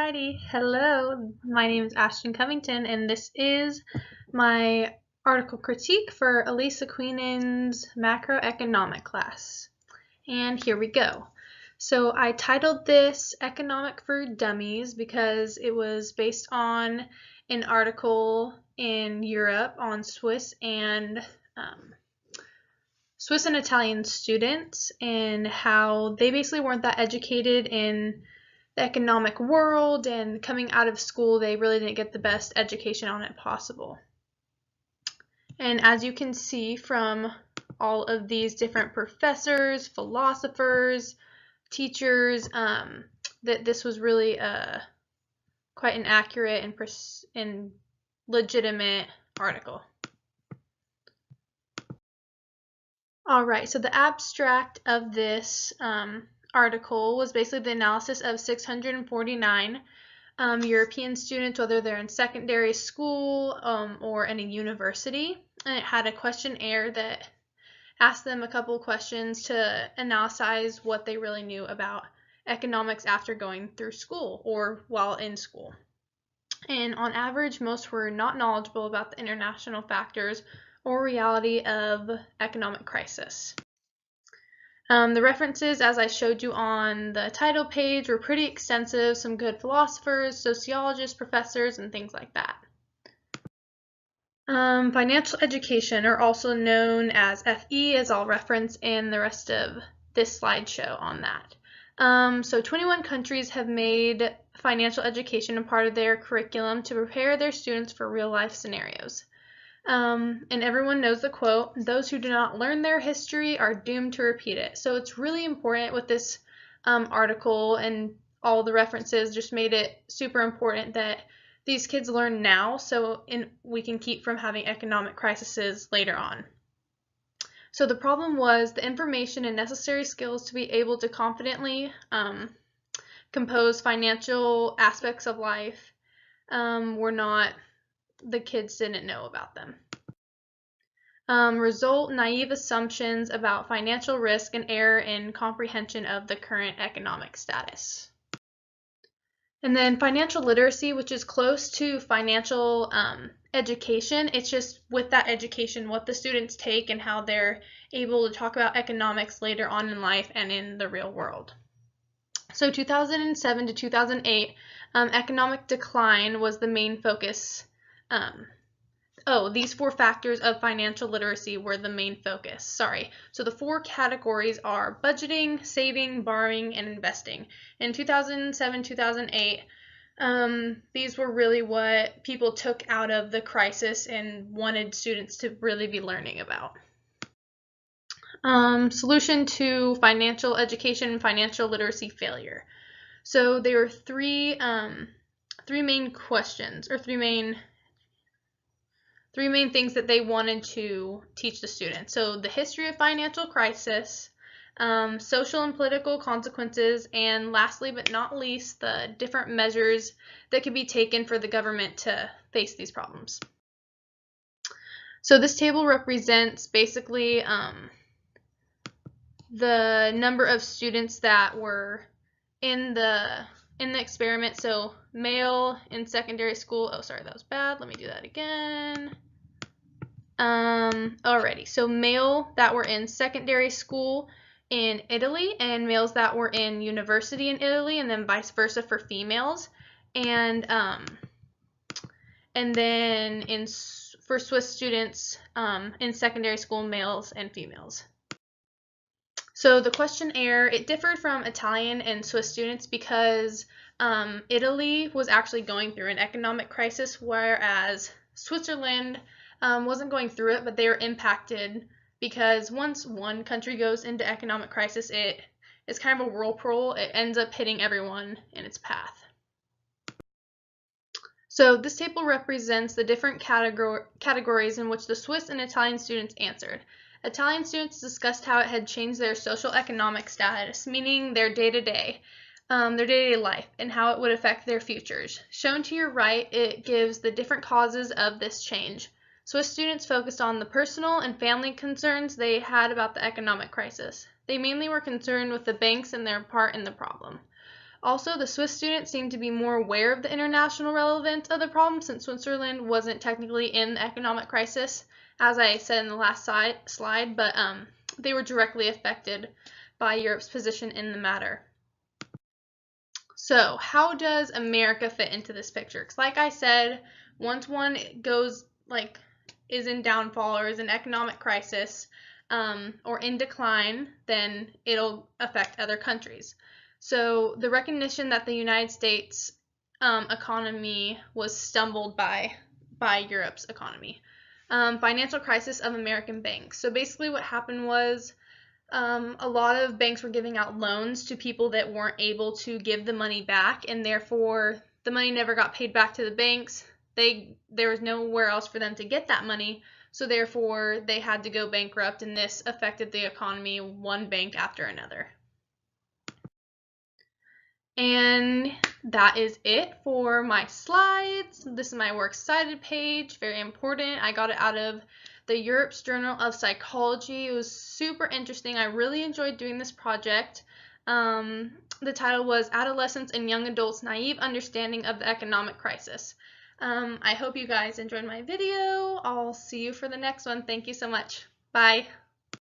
Alrighty, hello, my name is Ashton Covington, and this is my article critique for Elisa Queenan's macroeconomic class. And here we go. So I titled this Economic for Dummies because it was based on an article in Europe on Swiss and Italian students and how they basically weren't that educated in the economic world, and coming out of school they really didn't get the best education on it possible. And as you can see from all of these different professors, philosophers, teachers, that this was really quite an accurate and legitimate article. Alright, so the abstract of this article was basically the analysis of 649 European students, whether they're in secondary school or in a university. And it had a questionnaire that asked them a couple questions to analyze what they really knew about economics after going through school or while in school. And on average, most were not knowledgeable about the international factors or reality of economic crisis. The references, as I showed you on the title page, were pretty extensive. Some good philosophers, sociologists, professors, and things like that. Financial education, or also known as FE, as I'll reference in the rest of this slideshow on that. So 21 countries have made financial education a part of their curriculum to prepare their students for real-life scenarios. And everyone knows the quote, "Those who do not learn their history are doomed to repeat it." So it's really important with this article, and all the references just made it super important that these kids learn now so we can keep from having economic crises later on. So the problem was the information and necessary skills to be able to confidently compose financial aspects of life the kids didn't know about them. Result naive assumptions about financial risk and error in comprehension of the current economic status. And then financial literacy, which is close to financial education. It's just with that education, what the students take and how they're able to talk about economics later on in life and in the real world. So 2007 to 2008, economic decline was the main focus. These four factors of financial literacy were the main focus. So the four categories are budgeting, saving, borrowing, and investing. In 2007, 2008, these were really what people took out of the crisis and wanted students to really be learning about. Solution to financial education and financial literacy failure. So there were three main questions, or three main things that they wanted to teach the students. So the history of financial crisis, social and political consequences, and lastly but not least, the different measures that could be taken for the government to face these problems. So this table represents basically the number of students that were in the experiment. So male in secondary school. Oh, sorry, that was bad. Let me do that again. Alrighty, so male that were in secondary school in Italy and males that were in university in Italy, and then vice versa for females. And then for Swiss students in secondary school, males and females. So the questionnaire, it differed from Italian and Swiss students because Italy was actually going through an economic crisis, whereas Switzerland wasn't going through it, but they were impacted because once one country goes into economic crisis, it's kind of a whirlpool. It ends up hitting everyone in its path. So this table represents the different categories in which the Swiss and Italian students answered. Italian students discussed how it had changed their social economic status, meaning their day-to-day life, and how it would affect their futures. Shown to your right, it gives the different causes of this change. Swiss students focused on the personal and family concerns they had about the economic crisis. They mainly were concerned with the banks and their part in the problem. Also, the Swiss students seemed to be more aware of the international relevance of the problem since Switzerland wasn't technically in the economic crisis, as I said in the last slide, but they were directly affected by Europe's position in the matter. So, how does America fit into this picture? Because like I said, once one is in downfall or is in economic crisis or in decline, then it'll affect other countries. So the recognition that the United States economy was stumbled by Europe's economy. Financial crisis of American banks. So basically what happened was a lot of banks were giving out loans to people that weren't able to give the money back, and therefore the money never got paid back to the banks. There was nowhere else for them to get that money, so therefore they had to go bankrupt, and this affected the economy one bank after another. And that is it for my slides. This is my Works Cited page, very important. I got it out of the Europe's Journal of Psychology. It was super interesting. I really enjoyed doing this project. The title was Adolescents and Young Adults' Naive Understanding of the Economic Crisis. I hope you guys enjoyed my video. I'll see you for the next one. Thank you so much. Bye.